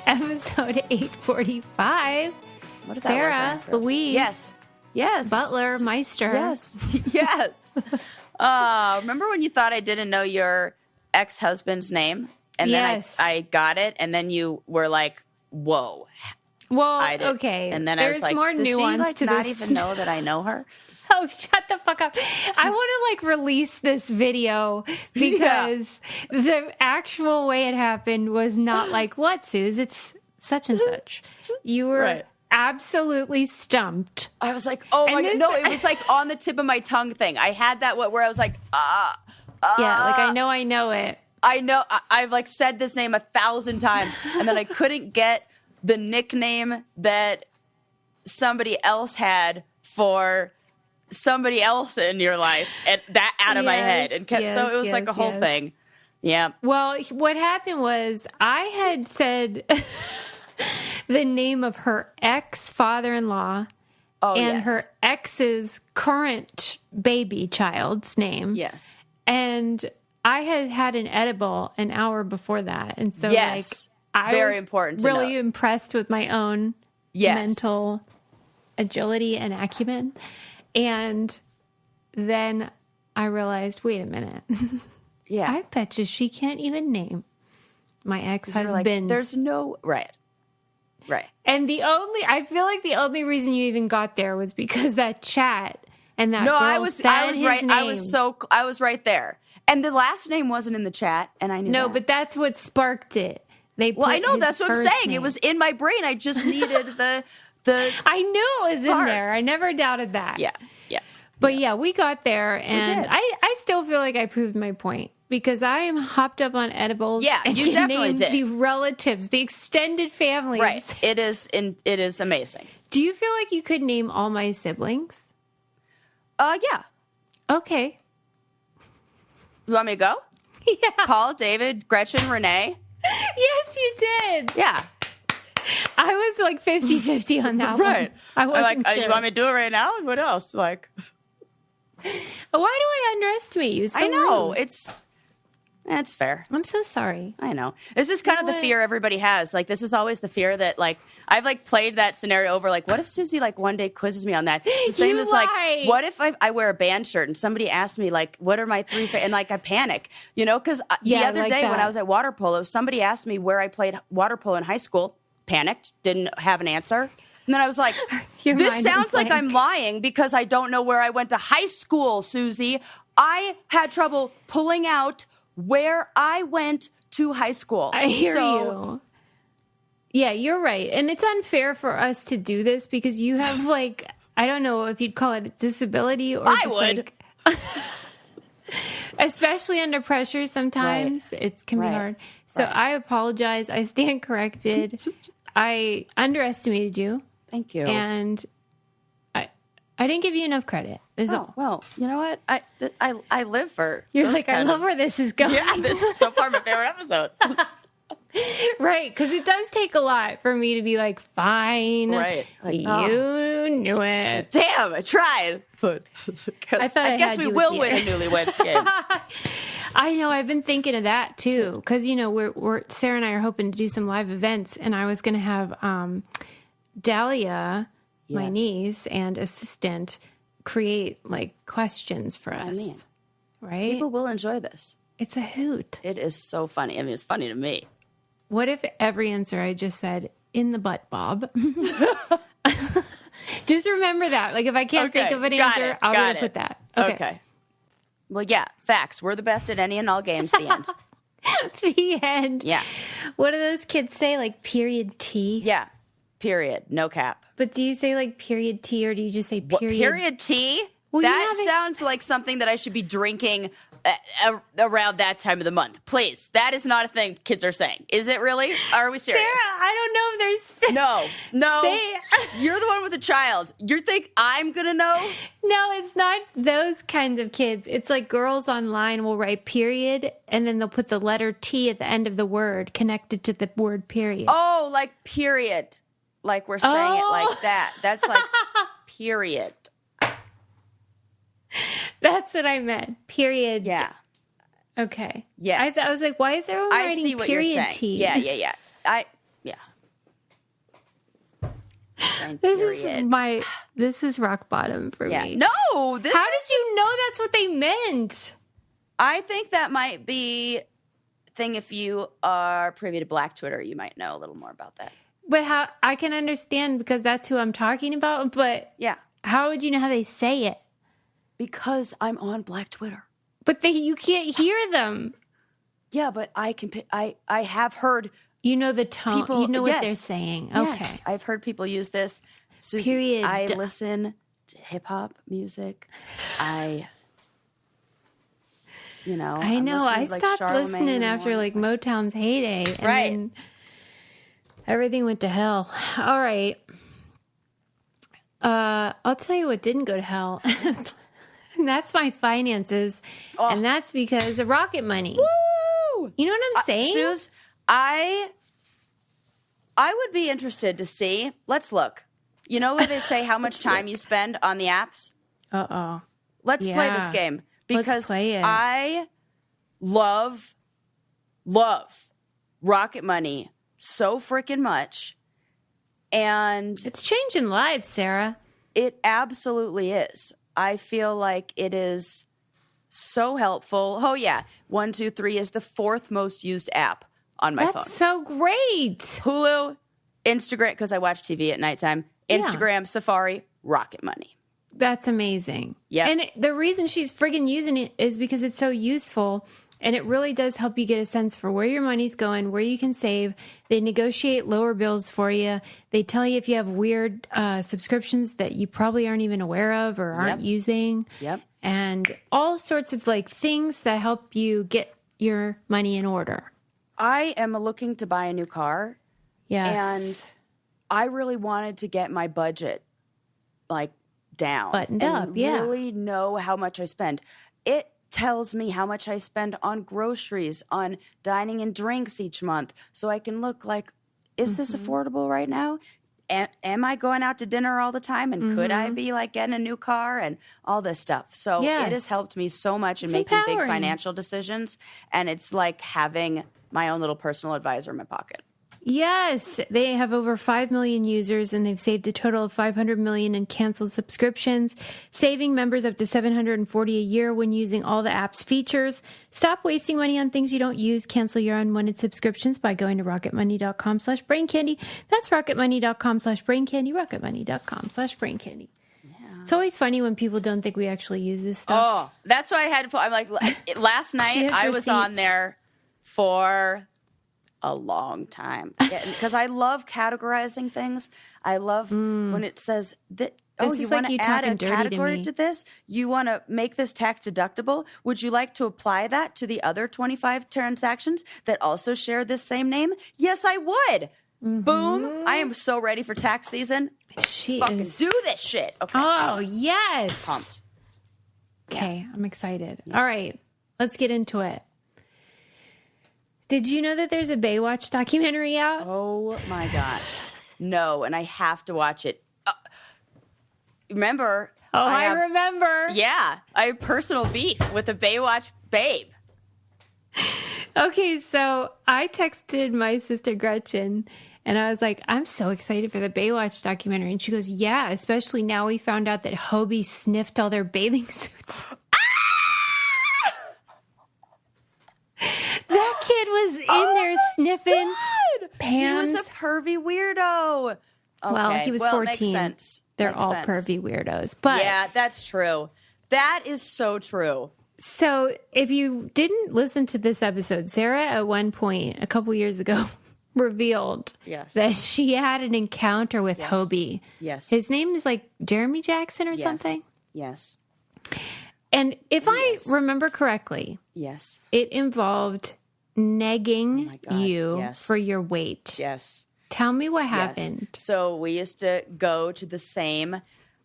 episode 845. What is Sarah, that? Louise. Yes. Butler, Meister. Yes. Yes. Remember when you thought I didn't know your ex-husband's name? And then I got it, and then you were like, whoa. Well, okay. And then there's I was like, more does nuance she to not this. even know that I know her? Oh, shut the fuck up. I want to release this video because the actual way it happened was not like, what, Suze? It's such and such. You were absolutely stumped. I was like, oh my God. No, it was like on the tip of my tongue thing. I had that where I was like, yeah, like I know it. I know. I've like said this name 1,000 times, and then I couldn't get the nickname that somebody else had for somebody else in your life, and that out of my head, and so it was like a whole thing. Yeah. Well, what happened was I had said the name of her ex-father-in-law and her ex's current baby child's name. Yes. And I had an edible an hour before that, and so I very was important. Really impressed with my own mental agility and acumen. And then I realized, wait a minute. Yeah. I bet you she can't even name my ex-husband. Like, there's no... Right. And I feel like the only reason you even got there was because that chat and that girl I was right. Name. I was right there. And the last name wasn't in the chat, and I knew that. But that's what sparked it. I know, that's what I'm saying. Name. It was in my brain. I just needed the I knew it was in there. I never doubted that. Yeah. But we got there, and I still feel like I proved my point because I am hopped up on edibles. Yeah, and you definitely did. The relatives, the extended families. Right. It is amazing. Do you feel like you could name all my siblings? Yeah. Okay. You want me to go? Yeah. Paul, David, Gretchen, Renee. Yes, you did. Yeah. I was like 50-50 on that right. one. I wasn't sure. You want me to do it right now? What else? Like, why do I underestimate you? So I know. rude. It's fair. I'm so sorry. I know. This is kind of the fear everybody has. Like, this is always the fear that, like, I've, like, played that scenario over. Like, what if Susie, like, one day quizzes me on that? It's the same as, like, what if I wear a band shirt and somebody asks me, like, what are my three and, like, I panic, you know? Because the other day when I was at water polo, somebody asked me where I played water polo in high school, panicked, didn't have an answer. And then I was like, this sounds like I'm lying because I don't know where I went to high school, Susie. I had trouble pulling out where I went to high school. I hear you. Yeah, you're right. And it's unfair for us to do this because you have like, I don't know if you'd call it a disability or I just would. Like, especially under pressure sometimes it can be hard. So I apologize. I stand corrected. I underestimated you. Thank you. And I didn't give you enough credit. Well, you know what? I live for. You're like, I love where this is going. Yeah, this is so far my favorite episode. Right, because it does take a lot for me to be like, fine. Right. Like, you knew it. Damn, I tried. But I guess we will win a newlyweds game. I know. I've been thinking of that too, because we're Sarah and I are hoping to do some live events, and I was going to have Dahlia, my niece and assistant, create like questions for us. Right? People will enjoy this. It's a hoot. It is so funny. I mean, it's funny to me. What if every answer I just said in the butt, Bob? Just remember that. Like if I can't think of an answer, I'll going to put that. Okay. Well, yeah, facts. We're the best at any and all games. The end. The end. Yeah. What do those kids say? Like period T? Yeah. Period. No cap. But do you say like period T or do you just say period? Period T? Well, that sounds like something that I should be drinking around that time of the month. Please. That is not a thing kids are saying. Is it really? Are we serious? Sarah, I don't know if there's... No. You're the one with the child. You think I'm going to know? No, it's not those kinds of kids. It's like girls online will write period and then they'll put the letter T at the end of the word connected to the word period. Oh, like period. Like we're saying it like that. That's like period. That's what I meant. Period. Yeah. Okay. Yes. I was like, why is everyone writing see what period you're saying. T? Yeah. This is rock bottom for me. No, how did you know that's what they meant? I think that might be thing. If you are privy to Black Twitter, you might know a little more about that. But how I can understand because that's who I'm talking about. But yeah, how would you know how they say it? Because I'm on Black Twitter. But you can't hear them. Yeah, but I can. I have heard. You know the tone. You know what they're saying. Okay, yes, I've heard people use this. Susie, Period. I listen to hip hop music. I know. I stopped listening after like Motown's heyday, and then everything went to hell. All right. I'll tell you what didn't go to hell. And that's my finances. Oh. And that's because of Rocket Money. Woo! You know what I'm saying? Suze, I would be interested to see. Let's look. You know where they say how much time you spend on the apps? Uh-oh. Let's play this game. Because let's play it. I love Rocket Money so freaking much. And it's changing lives, Sarah. It absolutely is. I feel like it is so helpful. Oh, yeah. 1, 2, 3 is the 4th most used app on my phone. That's so great. Hulu, Instagram, because I watch TV at nighttime. Instagram, Safari, Rocket Money. That's amazing. Yeah. And the reason she's friggin' using it is because it's so useful. And it really does help you get a sense for where your money's going, where you can save. They negotiate lower bills for you. They tell you if you have weird subscriptions that you probably aren't even aware of or aren't using. Yep. And all sorts of like things that help you get your money in order. I am looking to buy a new car. Yes. And I really wanted to get my budget like down. Buttoned and up, yeah. really know how much I spend. It tells me how much I spend on groceries, on dining and drinks each month, so I can look like, is this affordable right now? Am I going out to dinner all the time? And could I be like getting a new car and all this stuff? So it has helped me so much in making big financial decisions. And it's like having my own little personal advisor in my pocket. Yes, they have over 5 million users and they've saved a total of 500 million in canceled subscriptions, saving members up to $740 a year when using all the app's features. Stop wasting money on things you don't use. Cancel your unwanted subscriptions by going to rocketmoney.com/braincandy. That's rocketmoney.com/braincandy, rocketmoney.com/braincandy. It's always funny when people don't think we actually use this stuff. Oh, that's why I had to put, I'm like, last night I was on there for a long time because I love categorizing things. I love when it says that, you want to add a category to this? You want to make this tax deductible? Would you like to apply that to the other 25 transactions that also share this same name? Yes, I would. Boom. I am so ready for tax season. Fucking do this shit. Okay. Oh, yes. Pumped. Okay, I'm excited. All right, let's get into it. Did you know that there's a Baywatch documentary out? Oh my gosh. No, and I have to watch it. Remember? Oh, I remember. Yeah, I have personal beef with a Baywatch babe. Okay, so I texted my sister Gretchen and I was like, I'm so excited for the Baywatch documentary. And she goes, yeah, especially now we found out that Hobie sniffed all their bathing suits. That kid was in there sniffing Pam's. He was a pervy weirdo. Okay. Well, he was 14. Makes sense. They're all pervy weirdos. But yeah, that's true. That is so true. So if you didn't listen to this episode, Sarah at one point a couple years ago revealed that she had an encounter with Hobie. Yes. His name is like Jeremy Jackson or something. Yes. And if I remember correctly, it involved negging you for your weight. Yes. Tell me what happened. So we used to go to the same,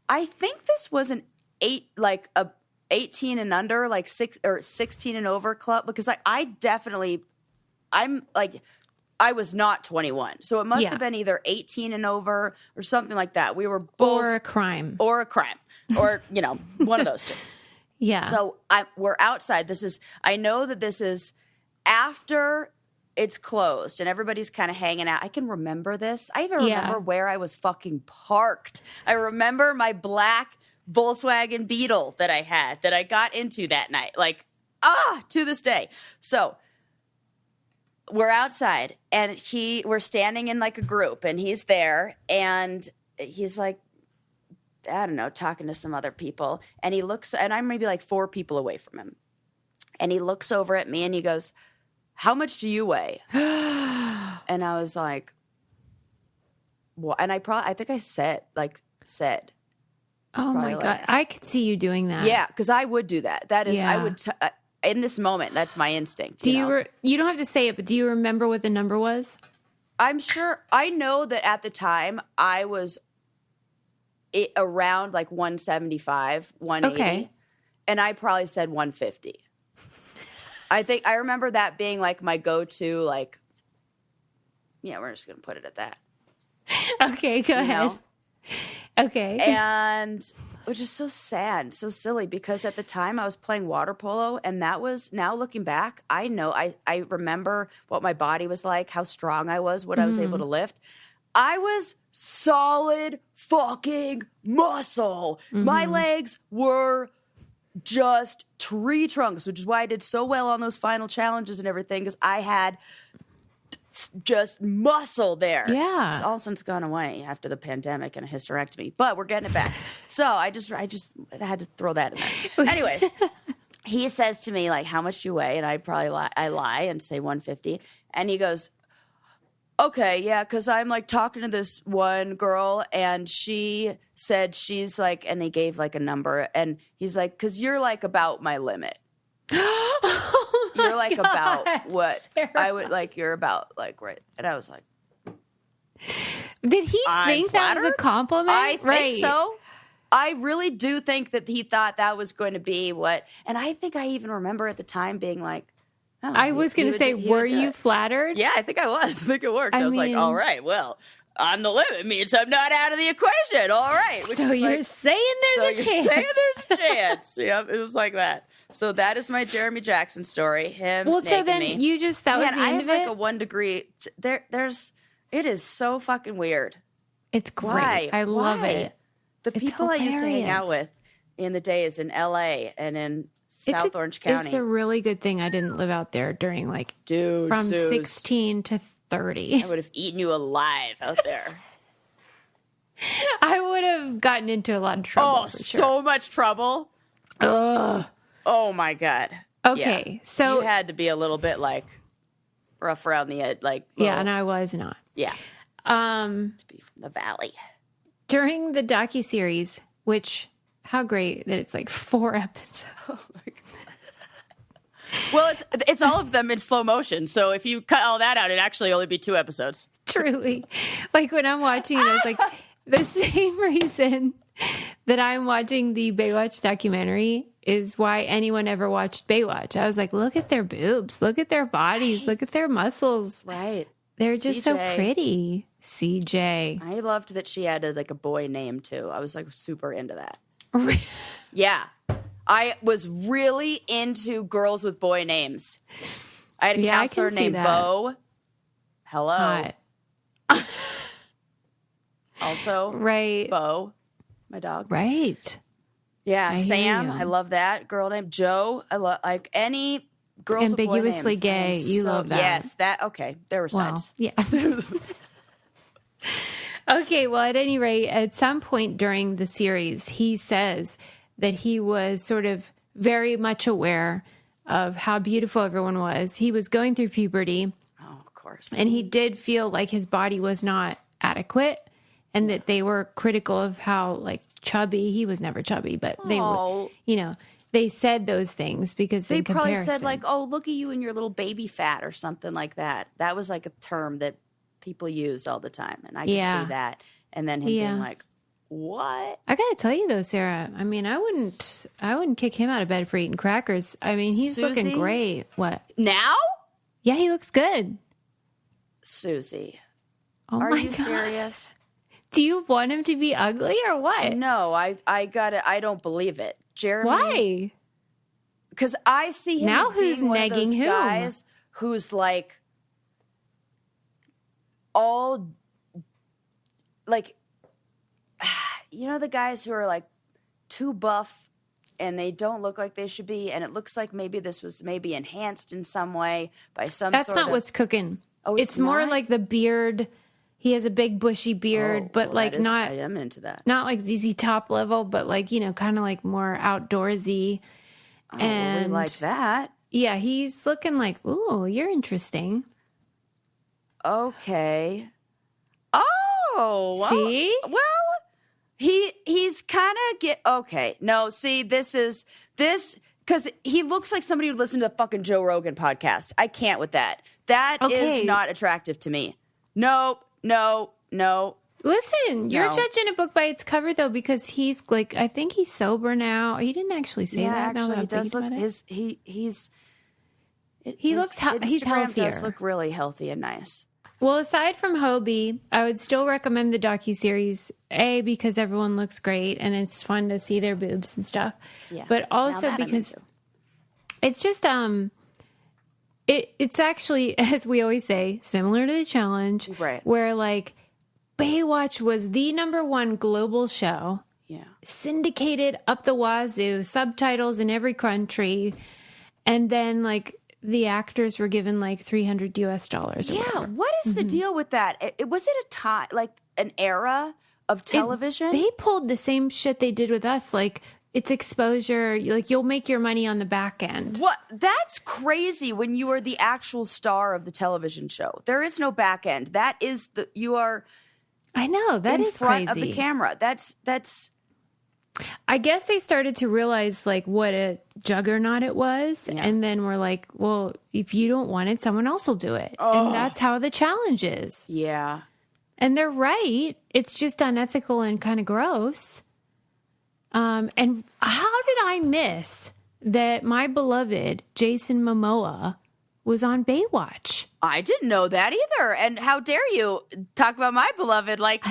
I think this was a 18 and under, like 16 and over club, because I was not 21. So it must have been either 18 and over or something like that. We were both. Or a crime. Or, one of those two. Yeah. So we're outside. I know that this is after it's closed and everybody's kind of hanging out. I can remember this. I even remember where I was fucking parked. I remember my black Volkswagen Beetle that I had that I got into that night. Like, to this day. So we're outside and we're standing in like a group and he's there and he's like, I don't know, talking to some other people. And he looks, and I'm maybe like 4 people away from him. And he looks over at me and he goes, how much do you weigh? And I was like, well, and I think I said. Oh my God. I could see you doing that. Yeah, because I would do that. That is, I would, in this moment, that's my instinct. You don't have to say it, but do you remember what the number was? I'm sure, I know that at the time I was around like 175, 180. Okay. And I probably said 150. I remember that being like my go-to, like, yeah, we're just going to put it at that. Okay, go ahead. Know? Okay. And which is so sad, so silly, because at the time I was playing water polo, and that was, now looking back, I know, I remember what my body was like, how strong I was, what I was able to lift. I was solid fucking muscle. My legs were just tree trunks, which is why I did so well on those final challenges and everything, because I had just muscle there. Yeah. It's all since gone away after the pandemic and a hysterectomy, but we're getting it back. So I just had to throw that in there. Anyways, he says to me, like, how much do you weigh? And I lie and say 150. And he goes, okay, yeah, because I'm like talking to this one girl and she said she's like, and they gave like a number, and he's like, because you're like about my limit. You're like about what Sarah. I would like, you're about like, right. And I was like, did he think that was a compliment? I think so. I really do think that he thought that was going to be what, and I think I even remember at the time being like, I was going to say, were you flattered? Yeah, I think I was. I think it worked. I was like, all right, well, on the limit means I'm not out of the equation. All right. So you're saying there's a chance. Saying there's a chance. Yep, it was like that. So that is my Jeremy Jackson story. Him. Well, so then me. you just, that was the end of it? I have like a 1 degree. It is so fucking weird. It's great. Why? I love it. The people I used to hang out with in the days in LA and in South Orange County. It's a really good thing I didn't live out there during like from 16 to 30. I would have eaten you alive out there. I would have gotten into a lot of trouble. Oh, so much trouble. Ugh. Oh my God. Okay, yeah. so you had to be a little bit like rough around the edge, like yeah, and I was not. Yeah. To be from the valley. During the docuseries, which how great that it's like 4 episodes. Well, it's all of them in slow motion. So if you cut all that out, it'd actually only be 2 episodes. Truly. Like when I'm watching it, I was like, the same reason that I'm watching the Baywatch documentary is why anyone ever watched Baywatch. I was like, look at their boobs, look at their bodies, look at their muscles. Right. They're just so pretty. CJ. I loved that she had like a boy name too. I was like super into that. Yeah. I was really into girls with boy names. I had a counselor named Bo. Hello. Hot. Also, right. Bo, my dog. Right. Yeah, Sam. I love that girl named Jo. I love like any girls ambiguously with boy names. gay. You love that. Yes, that. Okay, there were sides. Yeah. Okay. Well, at any rate, at some point during the series, he says that he was sort of very much aware of how beautiful everyone was. He was going through puberty. Oh, of course. And he did feel like his body was not adequate and that they were critical of how like chubby. He was never chubby, but they were, you know, they said those things because they in probably comparison, said like, oh, look at you and your little baby fat or something like that. That was like a term that people used all the time. And I could see that. And then him being like, what? I gotta tell you though, Sarah, I mean, I wouldn't kick him out of bed for eating crackers. I mean, he's looking great. What? Now? Yeah, he looks good. Susie. Oh Are my you God. serious? Do you want him to be ugly or what? No, I don't believe it. Jeremy. Why? Because I see him now as being who's one negging of those who? guys who's like all like, you know, the guys who are like too buff and they don't look like they should be, and it looks like maybe this was maybe enhanced in some way by some That's sort not of... what's cooking. Oh, it's more not? like the beard. He has a big bushy beard, but like not... I am into that. Not like ZZ Top level, but like, you know, kind of like more outdoorsy. Oh, and we like that. Yeah, he's looking like, ooh, you're interesting. Okay. Oh, well, see? Well, he's kind of okay. No, see, this because he looks like somebody who listened to the fucking Joe Rogan podcast. I can't with that. That is not attractive to me. No. Listen, you're judging a book by its cover though, because he's like, I think he's sober now. He didn't actually say that. Actually, he does look. He's healthier. Does look really healthy and nice. Well, aside from Hobie, I would still recommend the docuseries, A, because everyone looks great and it's fun to see their boobs and stuff. Yeah. But also because it's just it's actually, as we always say, similar to The Challenge, right? Where like Baywatch was the #1 global show. Yeah. Syndicated up the wazoo, subtitles in every country, and then like the actors were given like $300 US. Or whatever. What is the deal with that? Was it a time, like an era of television? They pulled the same shit they did with us. Like, it's exposure. Like, you'll make your money on the back end. What? That's crazy when you are the actual star of the television show. There is no back end. That is you are. I know, that is front crazy. Of the camera. That's. I guess they started to realize like what a juggernaut it was. Yeah. And then we're like, well, if you don't want it, someone else will do it. Oh. And that's how the challenge is. Yeah. And they're right. It's just unethical and kind of gross. And how did I miss that my beloved Jason Momoa was on Baywatch? I didn't know that either. And how dare you talk about my beloved like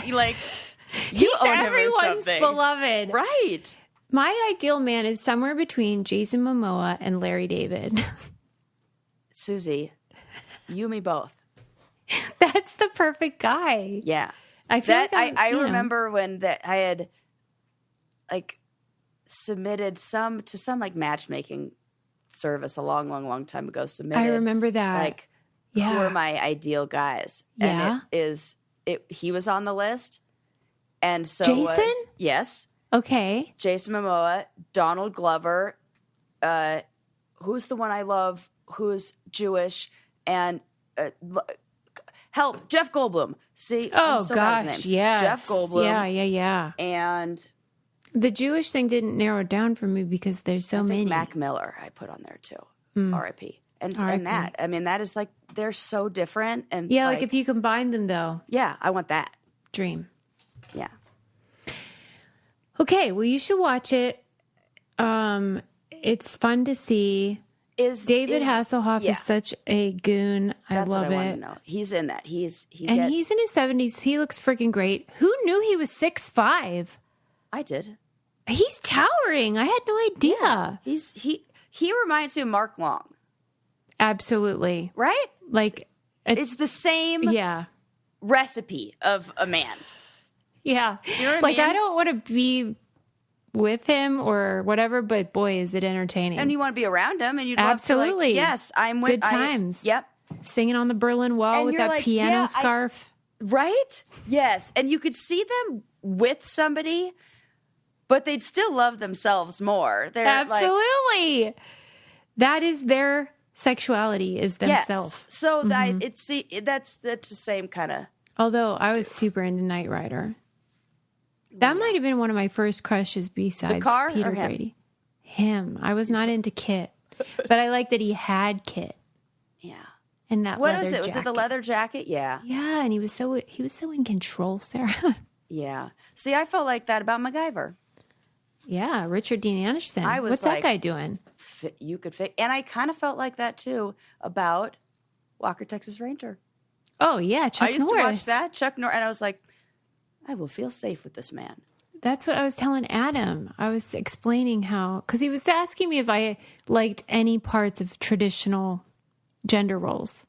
He's everyone's beloved. Right. My ideal man is somewhere between Jason Momoa and Larry David. Susie, you and me both. That's the perfect guy. Yeah. I feel like I remember when I had like submitted some like matchmaking service a long time ago. I remember that. Like, who are my ideal guys? Yeah. And he was on the list. And so Jason? Yes. Okay. Jason Momoa, Donald Glover, who's the one I love, who's Jewish, and help, Jeff Goldblum. See? Oh, gosh, yes. Jeff Goldblum. Yeah. And the Jewish thing didn't narrow it down for me because there's so many. Mac Miller I put on there too. R.I.P. And that. I mean, that is like, they're so different. And yeah, like if you combine them though. Yeah, I want that. Dream. Yeah. Okay, well, you should watch it. It's fun to see. David Hasselhoff is such a goon. I love it. Want to know. He's in that. He's in his 70s. He looks freaking great. Who knew he was 6'5"? I did. He's towering. I had no idea. Yeah. He reminds me of Mark Long. Absolutely. Right? Like it's the same recipe of a man. Yeah. You know what I mean? I don't want to be with him or whatever, but boy, is it entertaining. And you want to be around him and you'd Absolutely. love to yes, I'm with good times. Yep. Singing on the Berlin Wall with that piano scarf. Right? Yes. And you could see them with somebody, but they'd still love themselves more. They're Absolutely. That is their sexuality is themselves. Yes. So that's the same kind of. Although I was super into Knight Rider. That might have been one of my first crushes besides Peter Brady. Him. I was not into Kit, but I like that he had Kit. Yeah. And that what leather was it? jacket. Was it the leather jacket? Yeah. Yeah, and he was so in control, Sarah. Yeah. See, I felt like that about MacGyver. Yeah, Richard Dean Anderson. I was What's that guy doing? You could fit. And I kind of felt like that too about Walker, Texas Ranger. Oh yeah, Chuck Norris. I used to watch that, Chuck Norris, and I was like, I will feel safe with this man. That's what I was telling Adam. I was explaining how, because he was asking me if I liked any parts of traditional gender roles.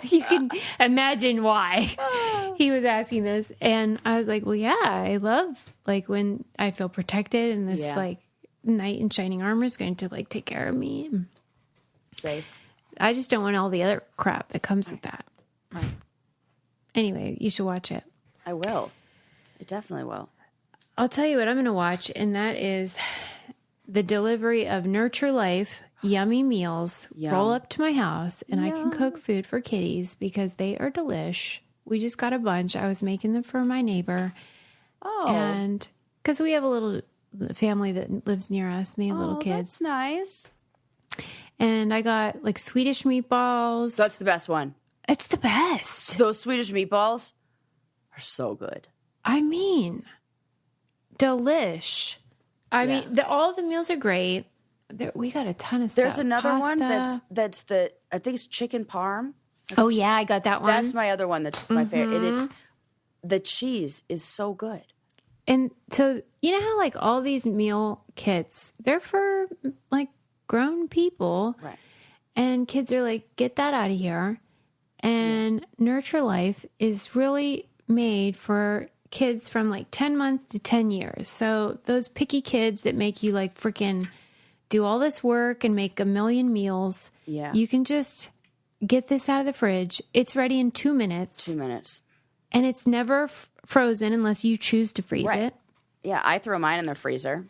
You can imagine why he was asking this. And I was like, well, yeah, I love like when I feel protected and this like knight in shining armor is going to like take care of me. Safe. I just don't want all the other crap that comes with that. Right. Anyway, you should watch it. I will. I definitely will. I'll tell you what I'm going to watch, and that is the delivery of Nurture Life yummy meals. Yum. Roll up to my house, and I can cook food for kitties because they are delish. We just got a bunch. I was making them for my neighbor. Oh. And because we have a little family that lives near us, and they have little kids. That's nice. And I got like Swedish meatballs. That's the best one. It's the best. Those Swedish meatballs are so good. I mean, delish. I mean, all the meals are great. We got a ton of stuff. There's another one that's the, I think it's chicken parm. Oh yeah, I got that one. That's my other one that's my favorite. And it's, the cheese is so good. And so, you know how like all these meal kits, they're for like grown people. Right. And kids are like, get that out of here. And Nurture Life is really made for kids from like 10 months to 10 years. So those picky kids that make you like freaking do all this work and make a million meals. Yeah. You can just get this out of the fridge. It's ready in 2 minutes. 2 minutes. And it's never frozen unless you choose to freeze it. Yeah, I throw mine in the freezer.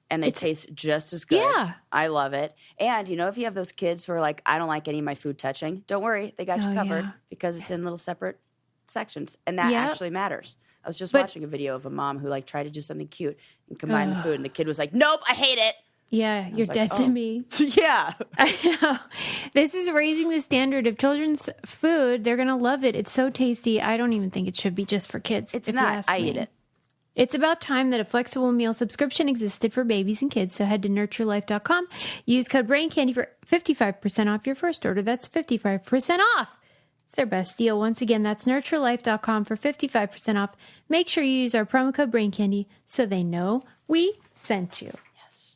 And they taste just as good. Yeah. I love it. And, you know, if you have those kids who are like, I don't like any of my food touching, don't worry. They got you covered because it's in little separate sections. And that actually matters. I was just watching a video of a mom who, like, tried to do something cute and combine the food. And the kid was like, nope, I hate it. Yeah, you're dead to me. Yeah. I know. This is raising the standard of children's food. They're going to love it. It's so tasty. I don't even think it should be just for kids. It's not. I eat it. It's about time that a flexible meal subscription existed for babies and kids, so head to nurturelife.com. Use code BRAINCANDY for 55% off your first order. That's 55% off. It's their best deal. Once again, that's nurturelife.com for 55% off. Make sure you use our promo code BRAINCANDY so they know we sent you. Yes.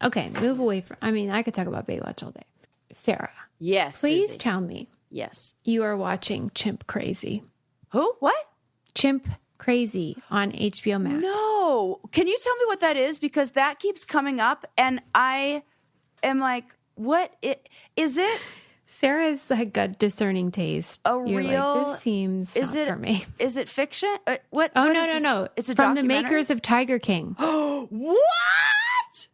Okay, move away from... I mean, I could talk about Baywatch all day. Sarah. Yes, Please Susie. tell me. Yes. You are watching Chimp Crazy. Who? What? Chimp Crazy on HBO Max. No. Can you tell me what that is? Because that keeps coming up, and I am like, what? Is it? Sarah's like a discerning taste. You're real? Like, this seems not for me. Is it fiction? What? Oh, what no. It's a from the documentary? makers of Tiger King. What?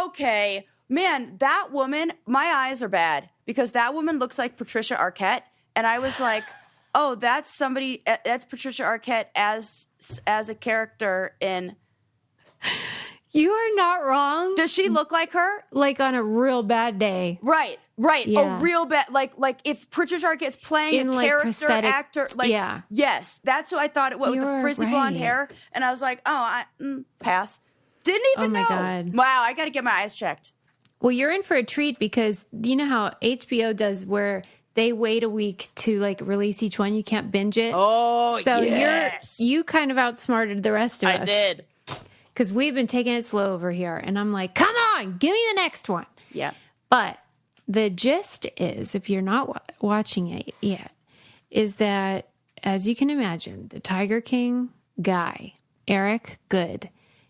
Okay. Man, that woman, my eyes are bad because that woman looks like Patricia Arquette. And I was like, oh, that's Patricia Arquette as a character in. You are not wrong. Does she look like her? Like on a real bad day. Right. Yeah. A real bad, like if Patricia Arquette's playing in a like character actor, like, yes, that's what I thought it was with the frizzy blonde hair. And I was like, pass. Didn't even know. Oh my God. Wow, I got to get my eyes checked. Well, you're in for a treat because you know how HBO does where they wait a week to like release each one. You can't binge it. Oh, so yes. you kind of outsmarted the rest of us. I did. Because we've been taking it slow over here. And I'm like, come on, give me the next one. Yeah. But the gist is, if you're not watching it yet, is that, as you can imagine, the Tiger King guy, Eric Good,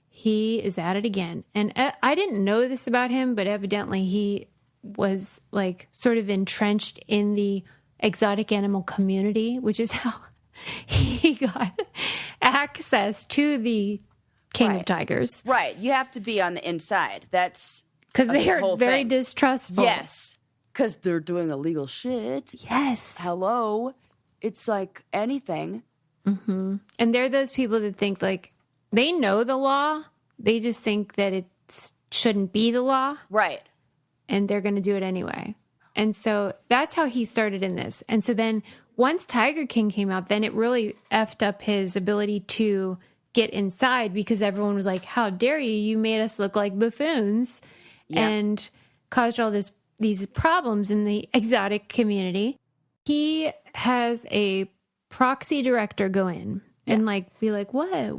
he is at it again. And I didn't know this about him, but evidently he was like sort of entrenched in the exotic animal community, which is how he got access to the King of Tigers. Right. You have to be on the inside. That's because they are very thing. distrustful. Yes. Because they're doing illegal shit. Yes. Hello. It's like anything. Mm-hmm. And they're those people that think like they know the law. They just think that it shouldn't be the law. Right. And they're going to do it anyway. And so that's how he started in this. And so then once Tiger King came out, then it really effed up his ability to get inside because everyone was like, how dare you? You made us look like buffoons and caused all these problems in the exotic community. He has a proxy director go in and like be like, what?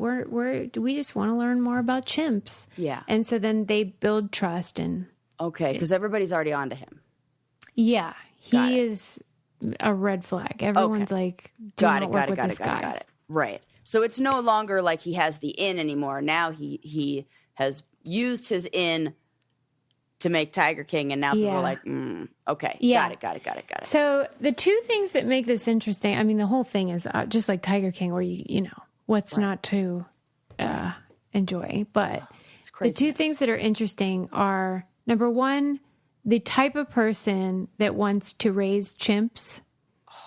Do we just want to learn more about chimps? Yeah. And so then they build trust and okay, because everybody's already onto him. yeah, he is a red flag. Everyone's like, do not work with this guy. Got it. Right. So it's no longer like he has the in anymore. Now he has used his in to make Tiger King, and now people are like, okay, got it. So the two things that make this interesting, I mean, the whole thing is just like Tiger King, where you know, what's not to enjoy. But the two things that are interesting are, number one, the type of person that wants to raise chimps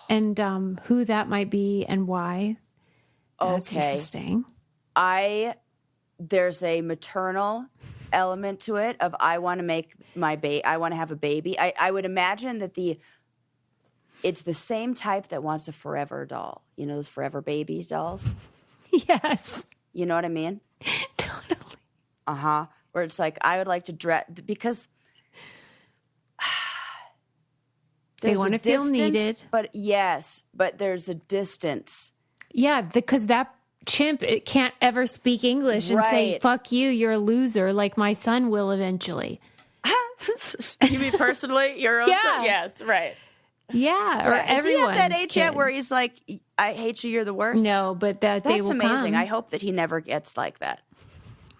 and who that might be and why. That's interesting. There's a maternal element to it of I want to make I want to have a baby. I would imagine that it's the same type that wants a forever doll. You know those forever babies dolls? Yes. You know what I mean? Totally. Uh-huh. Where it's like, I would like to dress, because they want to feel needed. But there's a distance. Yeah, because that chimp, it can't ever speak English and say, fuck you, you're a loser, like my son will eventually. You mean personally? Your own son? Yes, right. Yeah, or everyone. Is he at that age yet where he's like, I hate you, you're the worst? No, but that day will amazing. come. I hope that he never gets like that.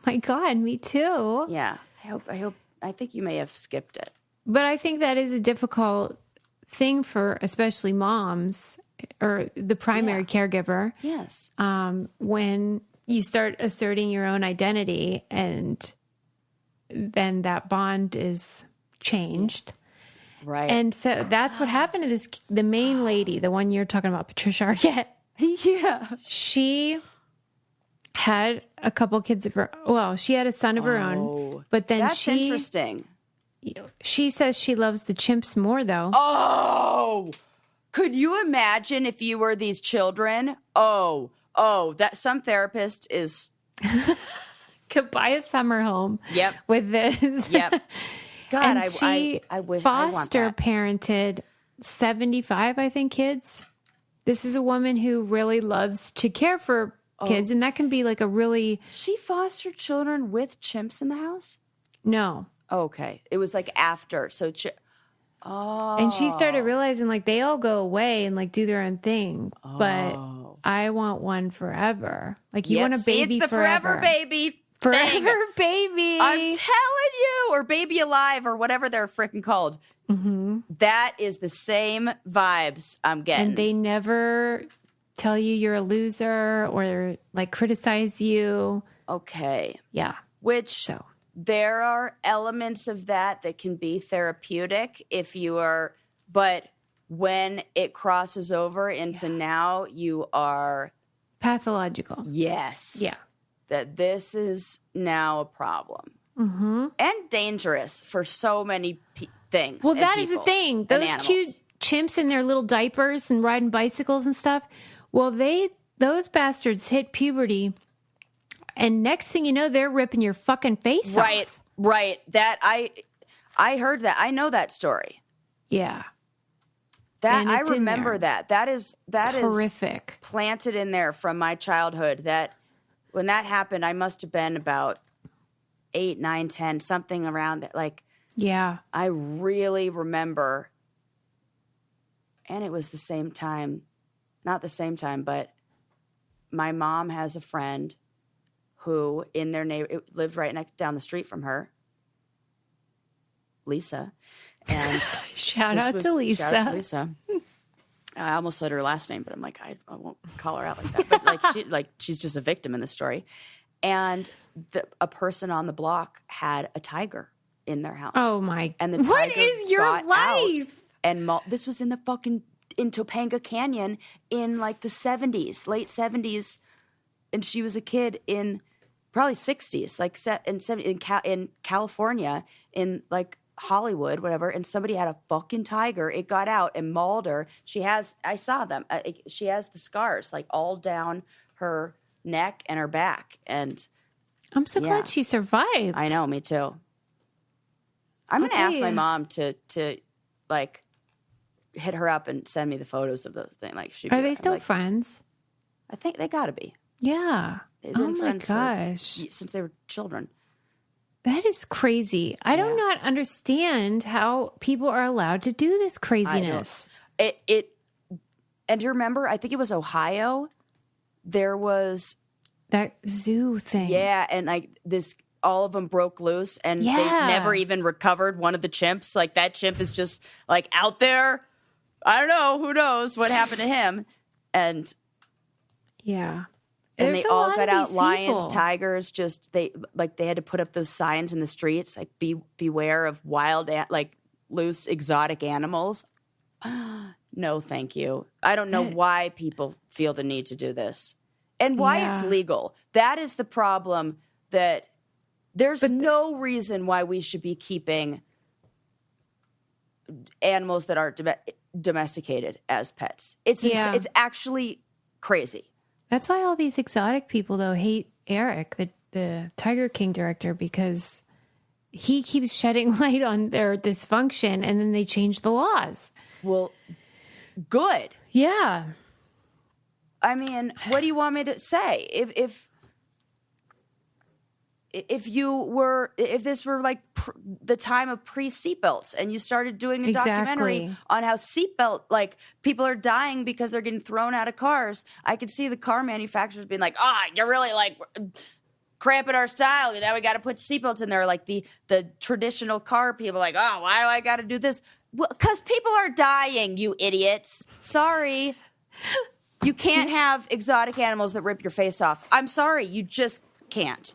My God, me too. Yeah, I think you may have skipped it. But I think that is a difficult thing for especially moms or the primary caregiver. Yes. When you start asserting your own identity and then that bond is changed. Right. And so that's what happened to the main lady, the one you're talking about, Patricia Arquette. Yeah. She had a couple kids of her. Well, she had a son of her own, but then that's interesting. She says she loves the chimps more, though. Oh, could you imagine if you were these children? Oh, that some therapist is could buy a summer home. Yep. With this. Yep. God, and she foster parented 75, I think, kids. This is a woman who really loves to care for kids, and that can be like a really... She fostered children with chimps in the house? No. Okay. It was like after. So, and she started realizing like they all go away and like do their own thing, but I want one forever. Like you want a baby it's the forever baby. Forever baby. I'm telling you, or baby alive, or whatever they're freaking called. Mm-hmm. That is the same vibes I'm getting. And they never tell you you're a loser or like criticize you. Okay. Yeah. There are elements of that can be therapeutic but when it crosses over into now you are pathological. Yes. Yeah. That this is now a problem. Mm-hmm. And dangerous for so many things. Well, that is the thing. Those cute chimps in their little diapers and riding bicycles and stuff. Well, those bastards hit puberty, and next thing you know, they're ripping your fucking face off. Right. That I heard that. I know that story. Yeah. That I remember that. That is horrific. Planted in there from my childhood. That when that happened, I must have been about 8, 9, 10, something around that. Like, yeah, I really remember. And it was the same time, not the same time, but my mom has a friend who in their neighbor lived right down the street from her, Lisa. And shout out to Lisa. I almost said her last name, but I'm like, I won't call her out like that. But she's just a victim in the story. And a person on the block had a tiger in their house. Oh my! And the tiger what is your life? And this was in Topanga Canyon in like the 70s, late 70s, and she was a kid in probably 60s, like in California, in like Hollywood, whatever, and somebody had a fucking tiger. It got out and mauled her. I saw them. She has the scars like all down her neck and her back. And I'm so glad she survived. I know, me too. I'm going to ask my mom to like hit her up and send me the photos of those things. Like, are they still friends? I think they got to be. Yeah. Oh my gosh. Since they were children. That is crazy. I do not understand how people are allowed to do this craziness. And do you remember, I think it was Ohio, there was that zoo thing. Yeah, and like all of them broke loose, and they never even recovered one of the chimps. Like that chimp is just like out there. I don't know, who knows what happened to him. And yeah. And they all got out, lions, tigers, they had to put up those signs in the streets, like beware of wild, like loose, exotic animals. No, thank you. I don't know why people feel the need to do this and why it's legal. That is the problem, that there's no reason why we should be keeping animals that are domesticated as pets. It's actually crazy. That's why all these exotic people, though, hate Eric, the Tiger King director, because he keeps shedding light on their dysfunction, and then they change the laws. Well, good. Yeah. I mean, what do you want me to say? If this were like the time of pre-seatbelts and you started doing a documentary on how seatbelt, like people are dying because they're getting thrown out of cars, I could see the car manufacturers being like, you're really like cramping our style. Now we got to put seatbelts in there. Like the traditional car people like, why do I got to do this? Well, because people are dying, you idiots. Sorry. You can't have exotic animals that rip your face off. I'm sorry. You just can't.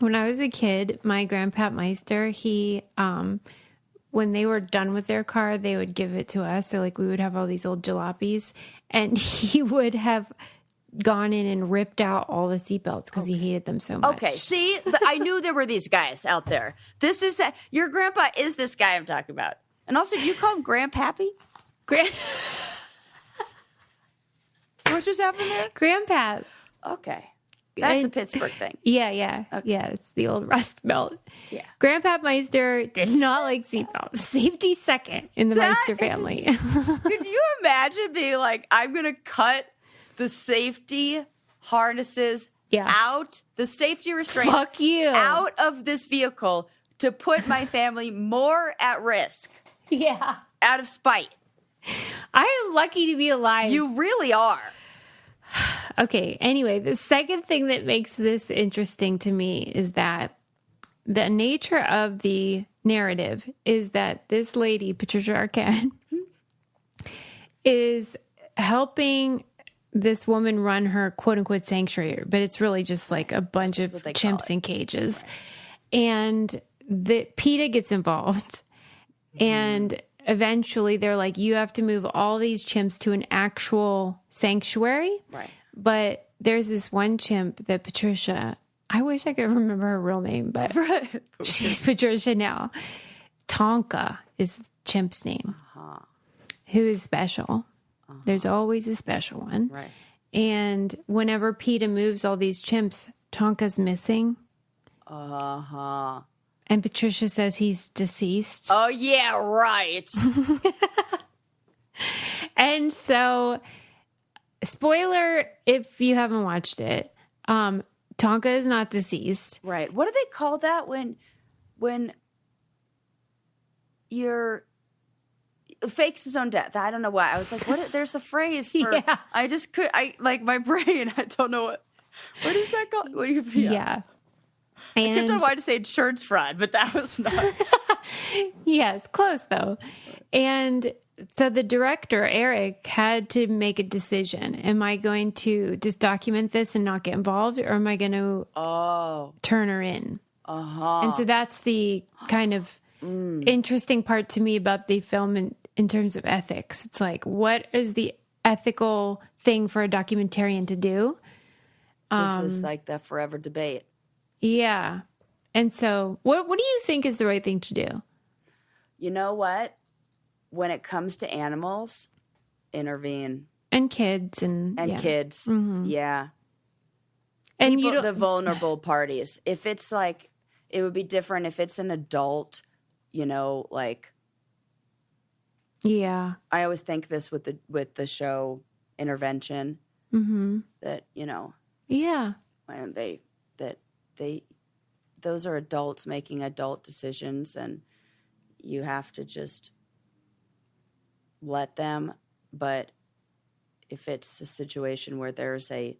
When I was a kid, my grandpa Meister, he, when they were done with their car, they would give it to us. So like we would have all these old jalopies, and he would have gone in and ripped out all the seatbelts because he hated them so much. Okay, see, I knew there were these guys out there. Your grandpa is this guy I'm talking about. And also, you call him Grandpappy? What just happened there? Grandpap. Okay. That's a Pittsburgh thing. Yeah. Okay. Yeah, it's the old Rust Belt. Yeah. Grandpa Meister did not like seatbelts. Safety second in the Meister family. Could you imagine being like, I'm going to cut the safety harnesses out, the safety restraints out of this vehicle to put my family more at risk? Yeah. Out of spite. I am lucky to be alive. You really are. Okay, anyway, the second thing that makes this interesting to me is that the nature of the narrative is that this lady, Patricia Arquette, is helping this woman run her quote-unquote sanctuary, but it's really just like a bunch of chimps in cages. Right. And PETA gets involved, and eventually they're like, you have to move all these chimps to an actual sanctuary. Right. But there's this one chimp that Patricia, I wish I could remember her real name, but she's Patricia now. Tonka is the chimp's name, who is special. There's always a special one. Right. And whenever PETA moves all these chimps, Tonka's missing. And Patricia says he's deceased. Oh, yeah, right. And so, spoiler if you haven't watched it, Tonka is not deceased. Right. What do they call that when you're fakes his own death? I don't know why. I was like, what? There's a phrase for. Yeah. My brain. I don't know what is that called? What do you? Yeah. And I kept on wanting to say insurance fraud, but that was not. Yes, close though. And so the director, Eric, had to make a decision. Am I going to just document this and not get involved, or am I going to turn her in? And so that's the kind of interesting part to me about the film in terms of ethics. It's like, what is the ethical thing for a documentarian to do? This is like the forever debate. Yeah. And so what do you think is the right thing to do? You know what? When it comes to animals, intervene. And kids. And kids. Mm-hmm. Yeah. And the vulnerable parties. If it's like, it would be different if it's an adult, like. Yeah. I always think this with the show Intervention. Mm-hmm. That, Yeah. And those are adults making adult decisions, and you have to just let them But if it's a situation where there's a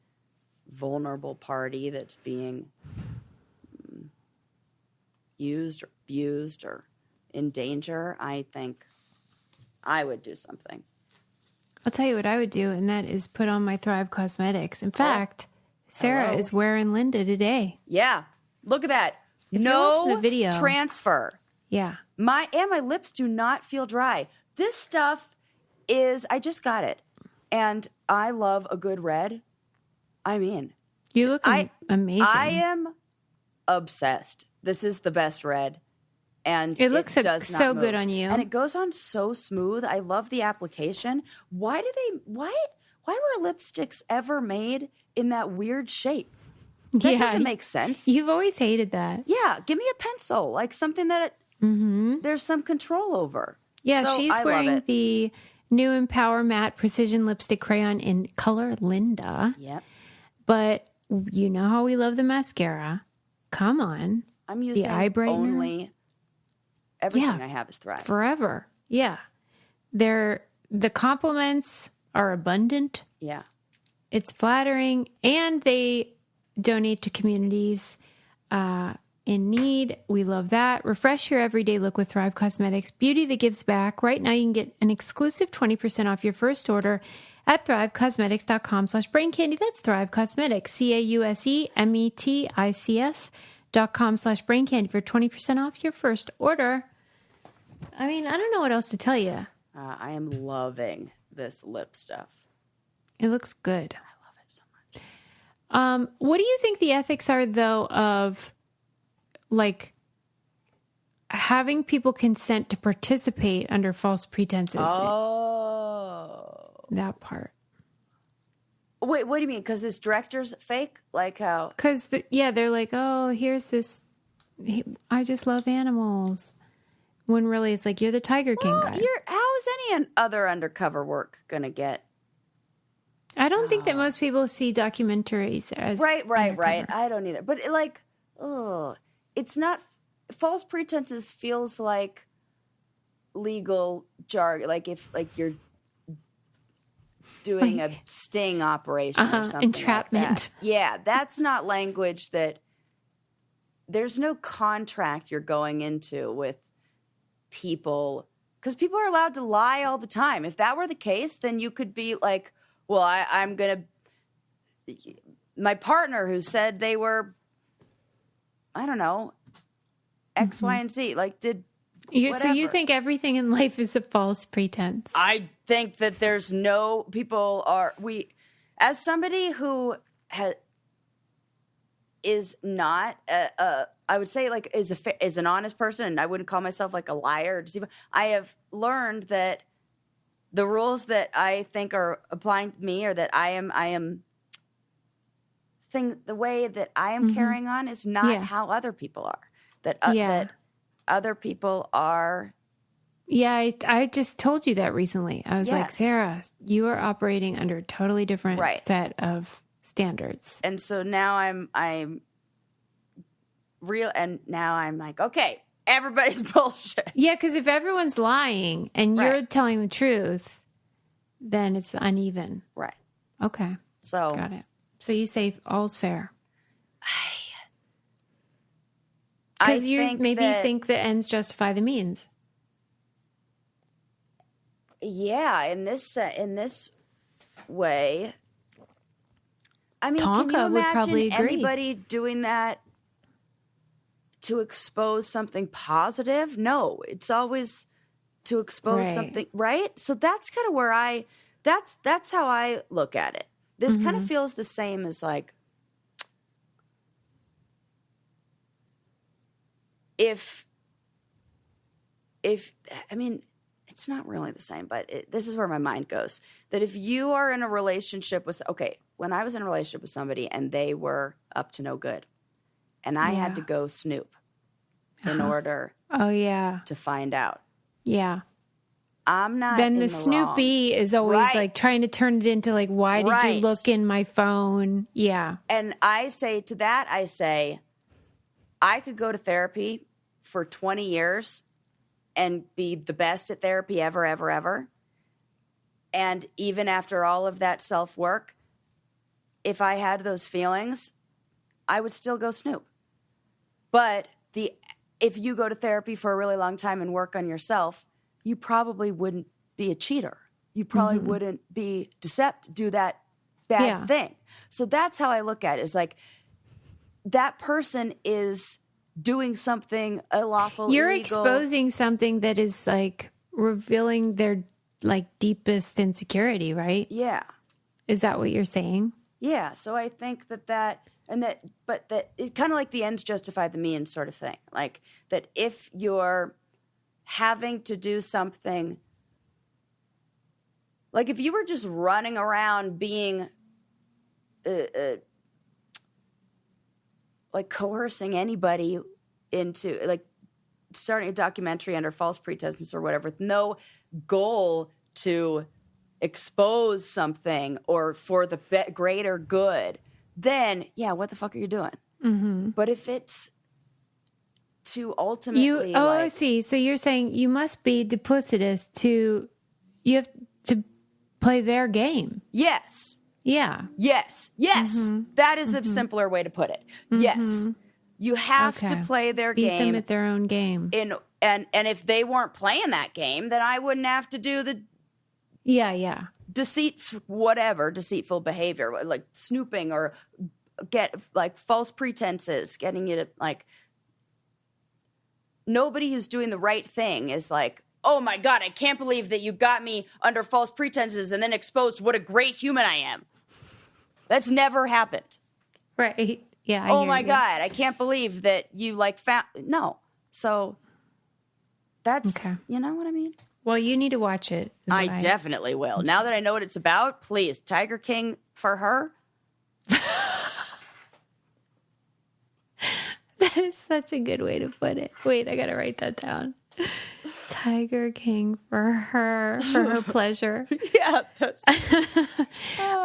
vulnerable party that's being used or abused or in danger, I think I would do something. I'll tell you what I would do, and that is put on my Thrive Cosmetics. In fact, Sarah is wearing Linda today. Yeah. Look at that. If you're watching the video, transfer. Yeah. My lips do not feel dry. This stuff is, I just got it. And I love a good red. I mean, you look amazing. I am obsessed. This is the best red. And it looks so move. good on you. And it goes on so smooth. I love the application. Why were lipsticks ever made in that weird shape? That doesn't make sense. You've always hated that. Yeah. Give me a pencil, like something that there's some control over. Yeah, so she's wearing the new Empower Matte Precision Lipstick Crayon in color Linda. Yep. But you know how we love the mascara. Come on. I'm using the eye brightener. Only everything I have is Thrive. Forever. Yeah. The compliments are abundant. Yeah. It's flattering, and they donate to communities in need. We love that. Refresh your everyday look with Thrive Cosmetics. Beauty that gives back. Right now, you can get an exclusive 20% off your first order at thrivecosmetics.com/braincandy. That's Thrive Cosmetics, CAUSEMETICS.com/braincandy for 20% off your first order. I mean, I don't know what else to tell you. I am loving this lip stuff. It looks good. I love it so much. What do you think the ethics are, though, of like having people consent to participate under false pretenses? Oh. That part. Wait, what do you mean? Because this director's fake? Like how? Because, they're like, oh, here's this. I just love animals. When really it's like, you're the Tiger King guy. How is any other undercover work going to get? I don't think that most people see documentaries as Right. undercover. I don't either. But it's not, false pretenses feels like legal jargon. Like if you're doing a sting operation or something. Entrapment. Like that. Yeah, that's not language that, there's no contract you're going into with people, because people are allowed to lie all the time. If that were the case, then you could be like, well, I'm going to, my partner who said they were, I don't know, X, Y, and Z, like did whatever. So you think everything in life is a false pretense? I think that there's as somebody who is not, I would say like is an honest person, and I wouldn't call myself like a liar or deceiver. I have learned that the rules that I think are applying to me, or that the way that I am carrying on is not how other people are. That other people are. Yeah, I just told you that recently. I was like, Sarah, you are operating under a totally different set of standards. And so now I'm real, and now I'm like, okay, everybody's bullshit. Yeah, because if everyone's lying and you're telling the truth, then it's uneven. Right. Okay. So got it. So you say all's fair. Because you think the ends justify the means. Yeah, in this way. I mean, Tonka can you would probably imagine agree. Anybody doing that to expose something positive? No, it's always to expose something, right? So that's kind of where that's how I look at it. This kind of feels the same as like, if I mean, it's not really the same, but this is where my mind goes. That if you are in a relationship with, when I was in a relationship with somebody and they were up to no good, and I had to go snoop in order to find out. Yeah. I'm not. Then the Snoopy wrong. is always like trying to turn it into like, why did you look in my phone? Yeah. And I say to that, I could go to therapy for 20 years and be the best at therapy ever, ever, ever. And even after all of that self-work, if I had those feelings, I would still go snoop. But if you go to therapy for a really long time and work on yourself, you probably wouldn't be a cheater. You probably wouldn't be do that bad thing. So that's how I look at it. Is like that person is doing something unlawful, You're illegal. exposing something that is like revealing their like deepest insecurity, right? Yeah. Is that what you're saying? Yeah. So I think that it kind of like the ends justify the means sort of thing. Like that if you're having to do something, like if you were just running around being like coercing anybody into like starting a documentary under false pretenses or whatever with no goal to expose something or for the greater good, then yeah, what the fuck are you doing? Mm-hmm. But if it's to ultimately I see. So you're saying you must be duplicitous you have to play their game. Yes. Yeah. Yes. That is a simpler way to put it. Yes. You have to play their game. Beat them at their own game. And if they weren't playing that game, then I wouldn't have to do the deceitful behavior, like snooping or get like false pretenses, getting you to like. Nobody who's doing the right thing is like, oh my God, I can't believe that you got me under false pretenses and then exposed what a great human I am. That's never happened. Right. Yeah. Oh my God, I can't believe that you like found. No. So that's, you know what I mean? Well, you need to watch it. I definitely will. Now that I know what it's about, please, Tiger King for her. That is such a good way to put it. Wait, I got to write that down. Tiger King for her pleasure. Yeah.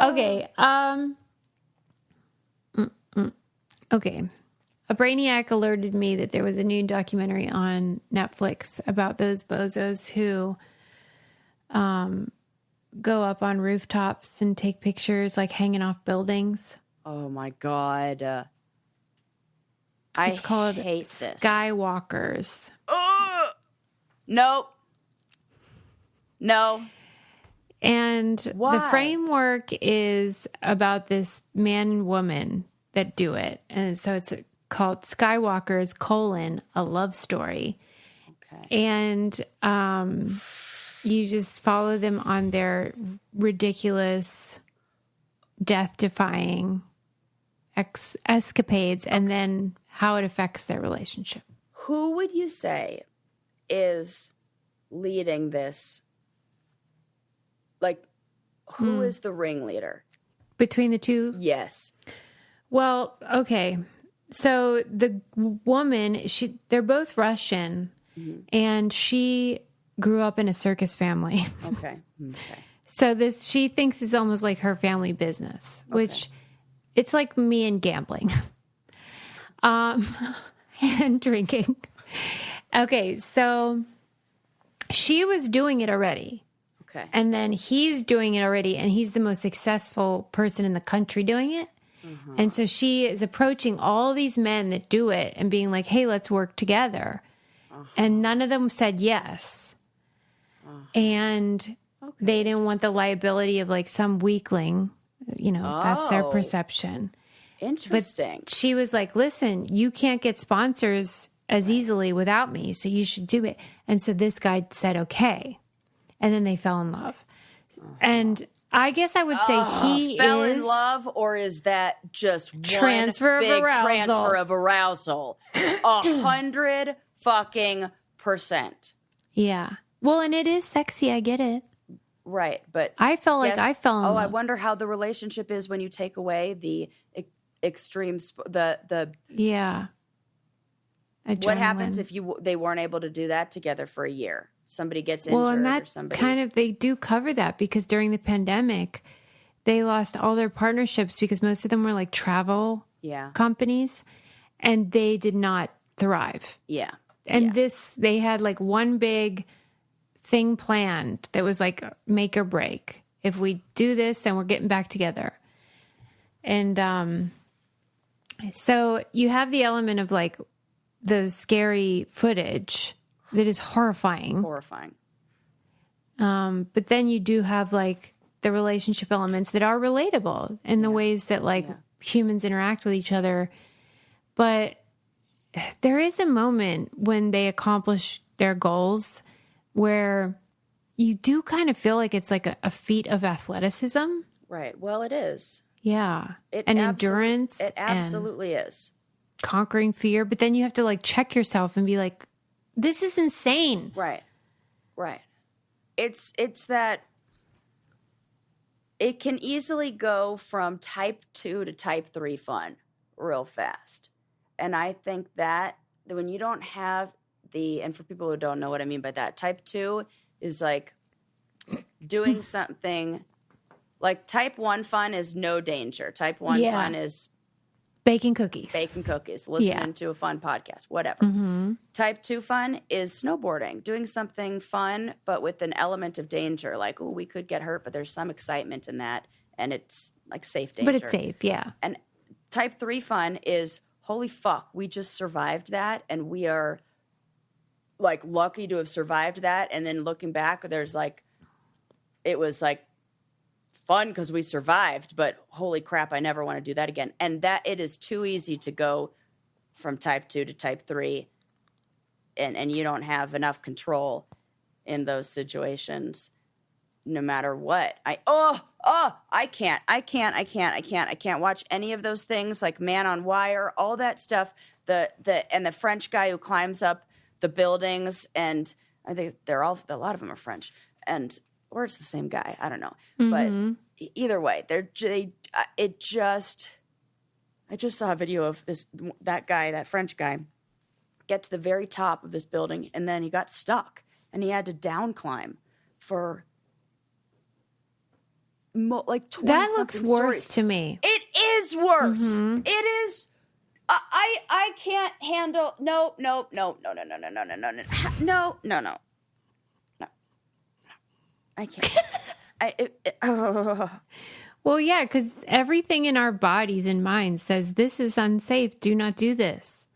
Okay. Okay. A brainiac alerted me that there was a new documentary on Netflix about those bozos who go up on rooftops and take pictures like hanging off buildings. Oh my God. It's called hate this. Skywalkers. Nope. No. And Why? the framework is about this man and woman that do it. And so it's called Skywalkers, a love story. Okay. And you just follow them on their ridiculous, death-defying escapades and then how it affects their relationship. Who would you say is leading this? Like, who is the ringleader? Between the two? Yes. Well, okay. So the woman, they're both Russian, and she grew up in a circus family. Okay. So she thinks is almost like her family business, which it's like me and gambling, and drinking. Okay, so she was doing it already. Okay. And then he's doing it already, and he's the most successful person in the country doing it. And so she is approaching all these men that do it and being like, hey, let's work together. And none of them said yes. And they didn't want the liability of like some weakling. You know, that's their perception. Interesting. But she was like, listen, you can't get sponsors as easily without me, so you should do it. And so this guy said, okay. And then they fell in love. And I guess I would say he fell in love, or is that just one transfer big of arousal. Transfer of arousal? 100%. Yeah. Well, and it is sexy. I get it. Right, but I felt like I fell in love. I wonder how the relationship is when you take away the extreme yeah. Adrenaline. What happens if they weren't able to do that together for a year? Somebody gets injured, and that or somebody kind of they do cover that because during the pandemic, they lost all their partnerships because most of them were like travel companies, and they did not thrive. Yeah, and they had like one big thing planned that was like make or break. If we do this, then we're getting back together. And so you have the element of like the scary footage that is horrifying. But then you do have like the relationship elements that are relatable in the ways that like humans interact with each other. But there is a moment when they accomplish their goals where you do kind of feel like it's like a feat of athleticism. Right. Well, it is. Yeah. Endurance. It absolutely is. Conquering fear. But then you have to like check yourself and be like, this is insane. Right. Right. It's that it can easily go from type 2 to type 3 fun real fast. And I think that when you don't have and for people who don't know what I mean by that, type 2 is like doing something like type 1 fun is no danger. Type 1 fun is baking cookies, listening to a fun podcast, whatever. Mm-hmm. Type 2 fun is snowboarding, doing something fun, but with an element of danger. Like, oh, we could get hurt, but there's some excitement in that. And it's like safe danger. But it's safe, yeah. And type 3 fun is, holy fuck, we just survived that. And we are like lucky to have survived that. And then looking back, there's like, it was like fun because we survived, but holy crap, I never want to do that again. And that it is too easy to go from type 2 to type 3 and you don't have enough control in those situations no matter what. I can't watch any of those things like Man on Wire, all that stuff. The French guy who climbs up the buildings, and I think a lot of them are French, or it's the same guy. I don't know. Mm-hmm. But either way, I just saw a video of that French guy get to the very top of this building, and then he got stuck, and he had to down climb for like 20 That looks something worse stories. to me. It is worse. Mm-hmm. It is. I can't handle. No. I can't. Well, yeah, because everything in our bodies and minds says this is unsafe. Do not do this.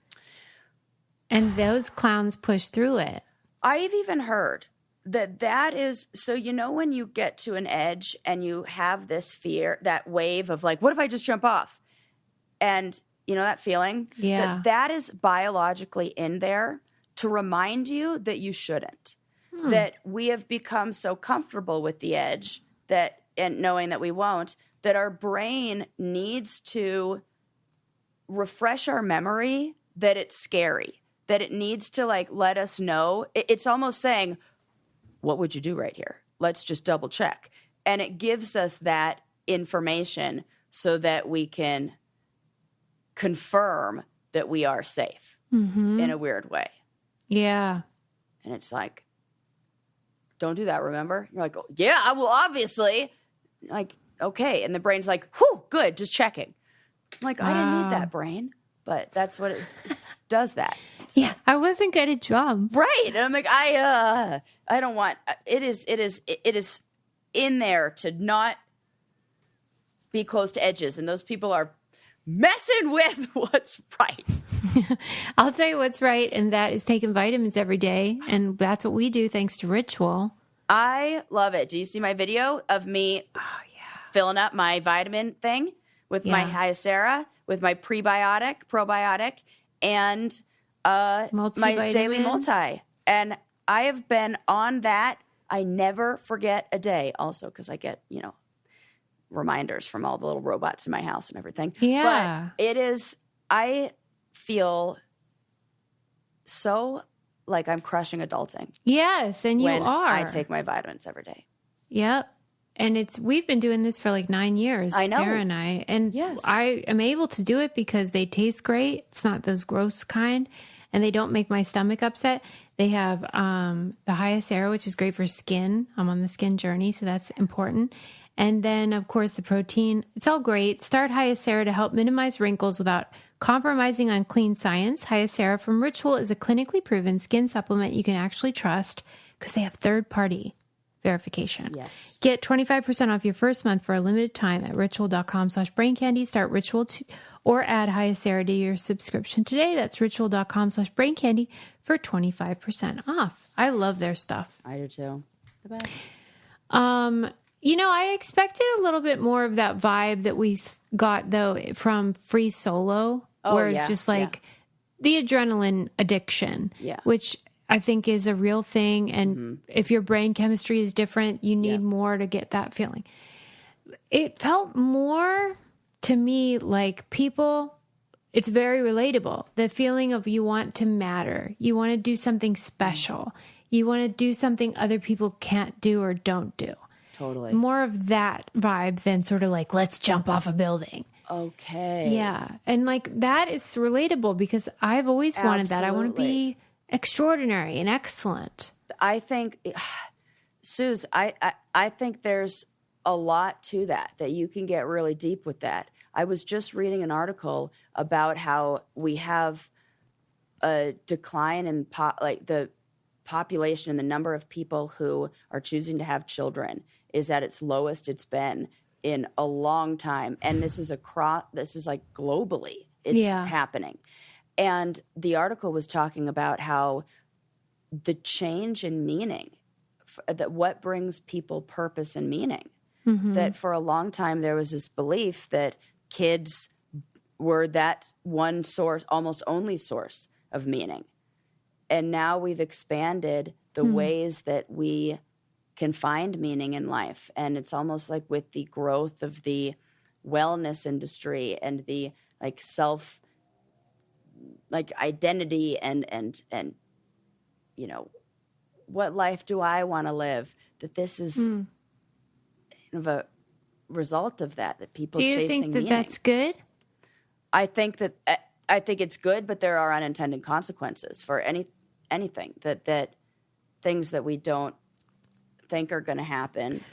And those clowns push through it. I've even heard that is, so when you get to an edge and you have this fear, that wave of like, what if I just jump off? And that feeling? Yeah. That is biologically in there to remind you that you shouldn't. That we have become so comfortable with the edge and knowing that we won't, that our brain needs to refresh our memory that it's scary, that it needs to like let us know. It's almost saying, what would you do right here? Let's just double check. And it gives us that information so that we can confirm that we are safe in a weird way. Yeah. And it's like, don't do that, remember? You're like, oh, yeah, well, obviously. Like, okay. And the brain's like, whew, good, just checking. I'm like, I didn't need that, brain. But that's what it does that. So. Yeah, I wasn't good at jump. Right. And I'm like, I don't want, it is in there to not be close to edges. And those people are messing with what's right. I'll tell you what's right, and that is taking vitamins every day. And that's what we do thanks to Ritual. I love it. Do you see my video of me filling up my vitamin thing with my Hyacera, with my probiotic, and my daily multi? And I have been on that. I never forget a day also because I get, reminders from all the little robots in my house and everything. Yeah. But it is, I feel so like I'm crushing adulting. Yes, and you when are. I take my vitamins every day. Yep. And we've been doing this for like 9 years, I know. Sarah and I. And yes. I am able to do it because they taste great. It's not those gross kind. And they don't make my stomach upset. They have the Hyacera, which is great for skin. I'm on the skin journey, so that's important. And then, of course, the protein. It's all great. Start Hyacera to help minimize wrinkles without compromising on clean science. Hyacera from Ritual is a clinically proven skin supplement you can actually trust because they have third-party verification. Yes. Get 25% off your first month for a limited time at ritual.com/braincandy. Start Ritual or add Hyacera to your subscription today. That's ritual.com/braincandy for 25% off. I love their stuff. I do too. The best. I expected a little bit more of that vibe that we got though from Free Solo, where it's just like the adrenaline addiction, which I think is a real thing. And if your brain chemistry is different, you need more to get that feeling. It felt more to me like people, it's very relatable. The feeling of you want to matter. You want to do something special. You want to do something other people can't do or don't do. Totally. More of that vibe than sort of like, let's jump off a building. Okay. Yeah. And like that is relatable because I've always wanted that. I want to be extraordinary and excellent. I think, Suze, I think there's a lot to that you can get really deep with that. I was just reading an article about how we have a decline in the population and the number of people who are choosing to have children is at its lowest it's been in a long time. And this is like globally it's happening. And the article was talking about how the change in meaning, that what brings people purpose and meaning, that for a long time there was this belief that kids were that one source, almost only source of meaning. And now we've expanded the ways that we can find meaning in life. And it's almost like with the growth of the wellness industry and the like self, like identity and what life do I want to live? That this is kind of a result of that people chasing meaning. Do you think that that's good? I think it's good, but there are unintended consequences for anything that things that we don't think are going to happen.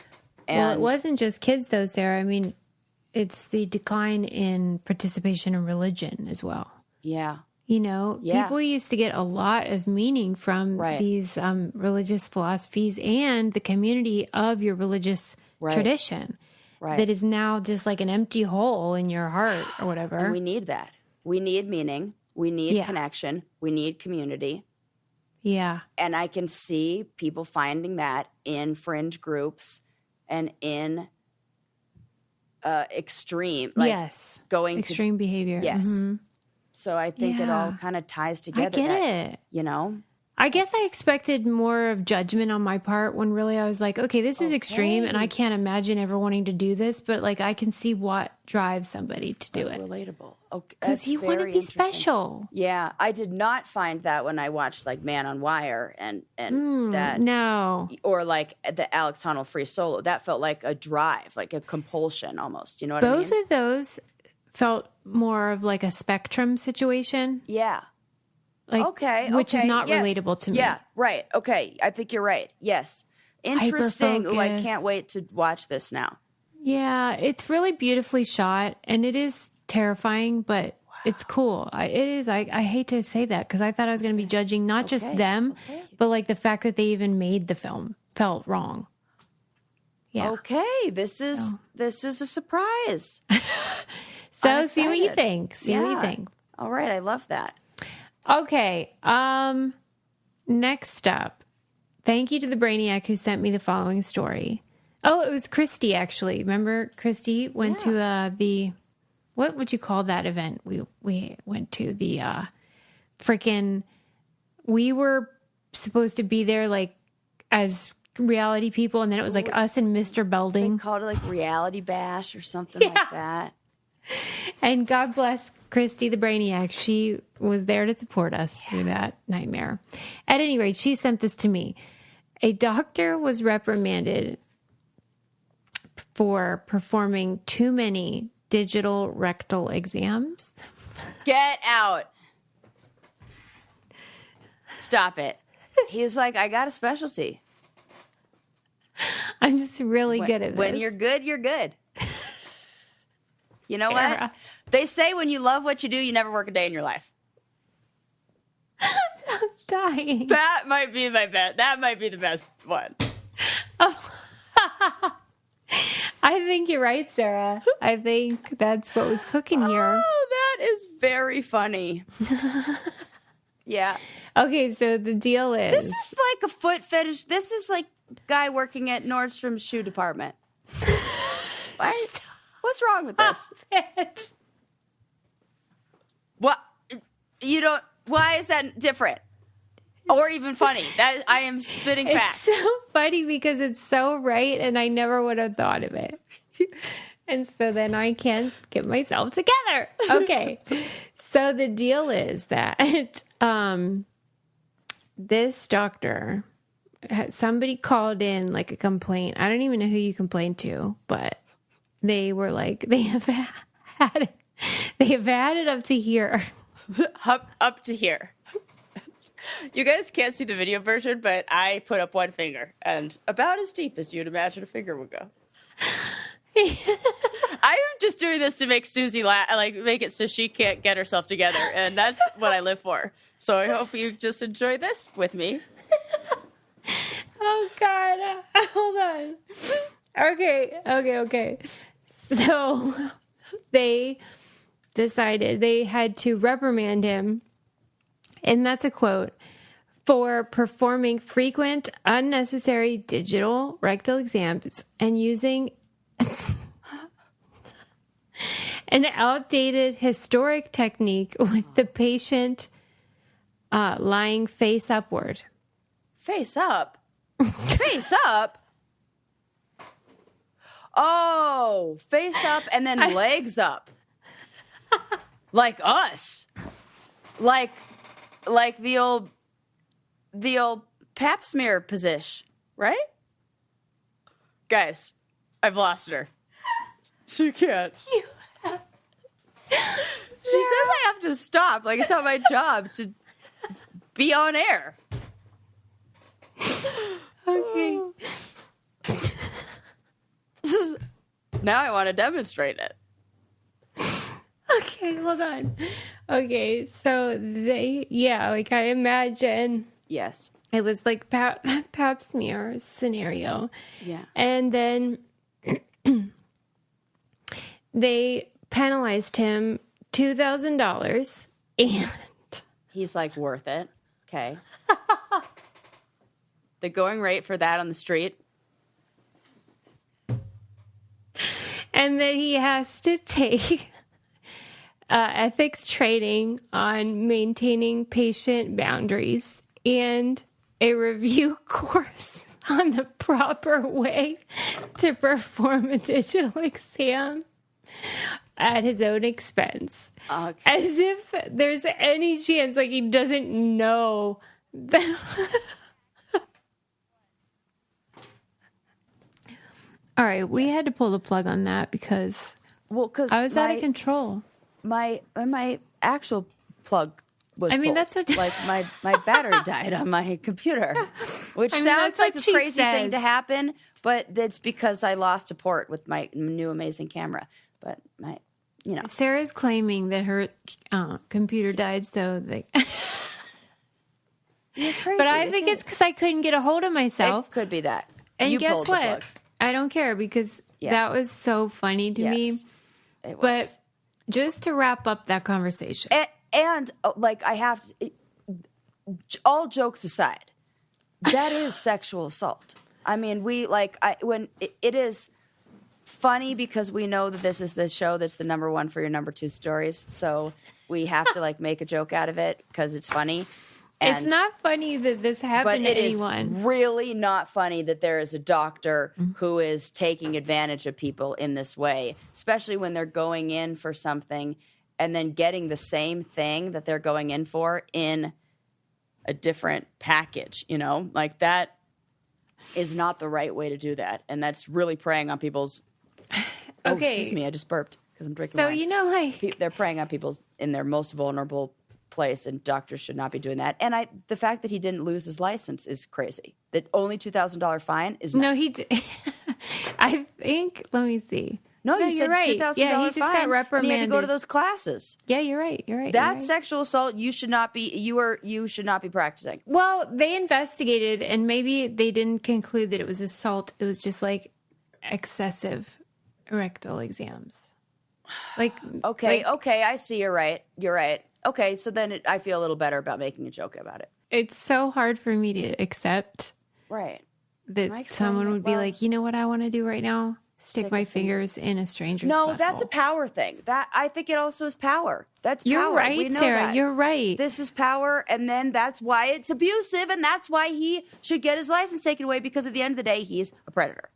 Well, it wasn't just kids though, Sarah. I mean, it's the decline in participation in religion as well. Yeah. People used to get a lot of meaning from these religious philosophies and the community of your religious tradition that is now just like an empty hole in your heart or whatever. And we need that. We need meaning. We need connection. We need community. Yeah. And I can see people finding that in fringe groups and in extreme, going extreme behavior. Yes. Mm-hmm. So I think it all kind of ties together. I get it. I guess I expected more of judgment on my part when really I was like, okay, this is extreme and I can't imagine ever wanting to do this, but like I can see what drives somebody to do it. Relatable. Okay. Because you want to be special. Yeah. I did not find that when I watched like Man on Wire and that. No. Or like the Alex Honnold Free Solo. That felt like a drive, like a compulsion almost. You know what I mean? Both of those felt more of like a spectrum situation. Yeah. Like, which is not relatable to me. Yeah, right. Okay. I think you're right. Yes. Interesting. Ooh, I can't wait to watch this now. Yeah, it's really beautifully shot and it is terrifying, but it's cool. It is. I hate to say that because I thought I was going to be judging not just them, but like the fact that they even made the film felt wrong. Yeah. Okay. This is a surprise. So see what you think. See what you think. All right. I love that. Okay. Next up, thank you to the Brainiac who sent me the following story. Oh, it was Christy, actually. Remember Christy went to the, what would you call that event? We went to the we were supposed to be there like as reality people, and then it was like us and Mr. Belding. They called it like Reality Bash or something like that. And God bless Christy the Brainiac. She was there to support us through that nightmare. At any rate, she sent this to me. A doctor was reprimanded for performing too many digital rectal exams. Get out. Stop it. He was like, I got a specialty. I'm just really good at this. When you're good, you're good. You know Sarah. what? They say when you love what you do, you never work a day in your life. I'm dying. That might be my bet. That might be the best one. I think you're right, Sarah. I think that's what was cooking here. Oh, that is very funny. Yeah. Okay, so the deal is... This is like a foot fetish. This is like a guy working at Nordstrom's shoe department. What's wrong with this? It. What? You don't... Why is that different? Or even funny? That I am spitting facts. It's so funny because it's so right, and I never would have thought of it. And so then I can't get myself together. Okay. So the deal is that this doctor, somebody called in like a complaint. I don't even know who you complained to, but they were like, they have had it up to here. Up to here. You guys can't see the video version, but I put up one finger, and about as deep as you'd imagine a finger would go. I'm just doing this to make Susie laugh, like make it so she can't get herself together, and that's what I live for. So I hope you just enjoy this with me. Oh God, hold on. Okay. So they decided they had to reprimand him, and that's a quote, for performing frequent unnecessary digital rectal exams and using an outdated historic technique with the patient lying face upward. Face up? Face up? Oh, face up and then legs up. Like us. Like the old pap smear position, right? Guys, I've lost her. She can't. She says I have to stop. Like, it's not my job to be on air. Okay. Now I want to demonstrate it. Okay, hold on. Okay, so like I imagine Yes. it was like pap smear scenario. Yeah. And then they penalized him $2,000 and He's like, worth it. Okay. The going rate for that on the street. and that he has to take ethics training on maintaining patient boundaries and a review course on the proper way to perform a digital exam at his own expense. Okay. As if there's any chance, like, he doesn't know that. All right, we had to pull the plug on that because I was out of control. My actual plug was pulled. that's what like my battery died on my computer, which sounds like a crazy thing to happen, but it's because I lost a port with my new amazing camera. But Sarah's claiming that her computer died, so they. But I think it's because I couldn't get a hold of myself. It could be that. And you guess pulled the what? plug. I don't care because that was so funny to me. It was. But just to wrap up that conversation. And like, I have to, all jokes aside, that is sexual assault. I mean, it is funny because we know that this is the show that's the number one for your number two stories. So we have to make a joke out of it because it's funny. It's not funny that this happened to anyone. It is really not funny that there is a doctor who is taking advantage of people in this way, especially when they're going in for something and then getting the same thing that they're going in for in a different package, Like, that is not the right way to do that. And that's really preying on people's... Oh, excuse me, I just burped because I'm drinking wine. So, they're preying on people's in their most vulnerable place, and doctors should not be doing that. And the fact that he didn't lose his license is crazy. That only $2,000 fine is nuts. No, he did. I think, let me see. No, you said right. $2,000 Yeah, he just fine, got reprimanded. and he had to go to those classes. Yeah, you're right. That's sexual assault. You should not be. You should not be practicing. Well, they investigated, and maybe they didn't conclude that it was assault. It was just like excessive rectal exams. Like okay, I see. You're right. Okay, so then I feel a little better about making a joke about it. It's so hard for me to accept, right? That someone would be like, you know what I want to do right now? Stick my fingers in a stranger's butthole. That's a power thing. That I think it also is power. That's power. You're right, we know Sarah. That. You're right. This is power, and then that's why it's abusive, and that's why he should get his license taken away, because at the end of the day, he's a predator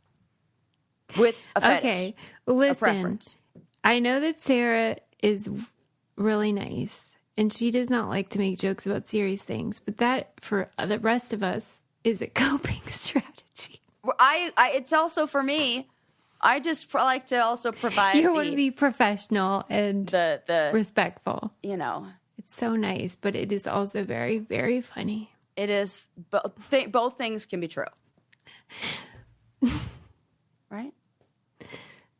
with a fetish. Okay, listen. A preference. I know that Sarah is really nice, and she does not like to make jokes about serious things, but that, for the rest of us, is a coping strategy. It's also for me. I just like to also provide. You want to be professional and the respectful. You know, it's so nice, but it is also very, very funny. It is. Both things can be true, right?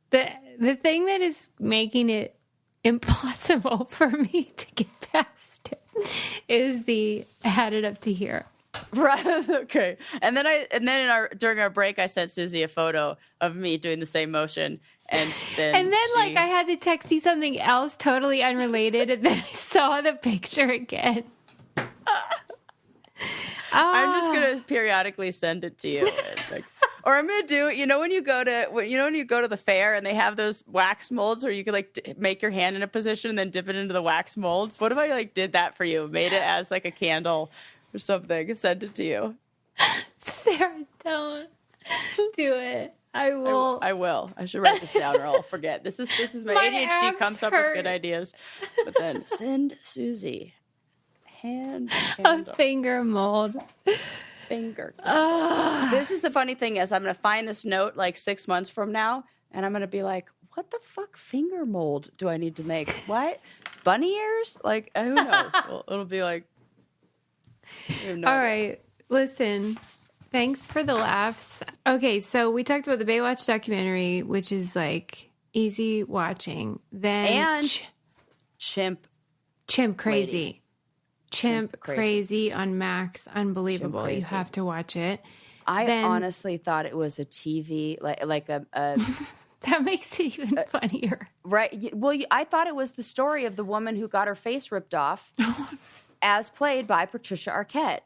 The thing that is making it impossible for me to get past it is the add it up to here. Right. Okay. And then during our break, I sent Susie a photo of me doing the same motion, and then like I had to text you something else totally unrelated, and then I saw the picture again. I'm just gonna periodically send it to you, or I'm gonna do when you go to the fair and they have those wax molds where you could make your hand in a position and then dip it into the wax molds. What if I did that for you? Made it as a candle or something. Sent it to you. Sarah, don't do it. I will. I will. I should write this down or I'll forget. This is my ADHD comes up with good ideas. But then send Susie hand candle. A finger mold. Finger. This is the funny thing is I'm going to find this note 6 months from now, and I'm going to be like, what the fuck finger mold do I need to make? What? Bunny ears? Who knows? Well, it'll be like. All right. Listen, thanks for the laughs. Okay, so we talked about the Baywatch documentary, which is easy watching. Then and Chimp crazy. Lady. Chimp crazy on Max. Unbelievable. You have to watch it. I honestly thought it was a TV, like a that makes it even funnier. Right. Well, I thought it was the story of the woman who got her face ripped off as played by Patricia Arquette,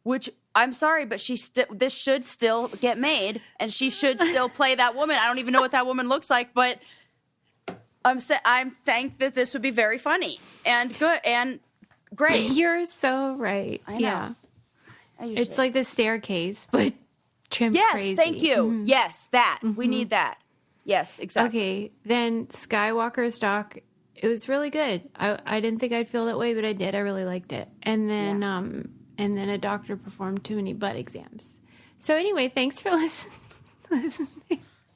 which I'm sorry, but this should still get made and she should still play that woman. I don't even know what that woman looks like, but I'm thanked that this would be very funny and good and great. You're so right. I know. Yeah. It's like the staircase, but Chimp crazy. Yes, thank you. Mm-hmm. Yes, that. Mm-hmm. We need that. Yes, exactly. Okay, then Skywalker's doc, it was really good. I didn't think I'd feel that way, but I did. I really liked it. And then a doctor performed too many butt exams. So anyway, thanks for listening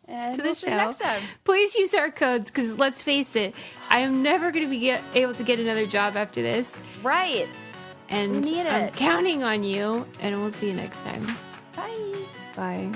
and to the show. Next time. Please use our codes, because let's face it, I am never going to be able to get another job after this. Right. And I'm counting on you, and we'll see you next time. Bye. Bye.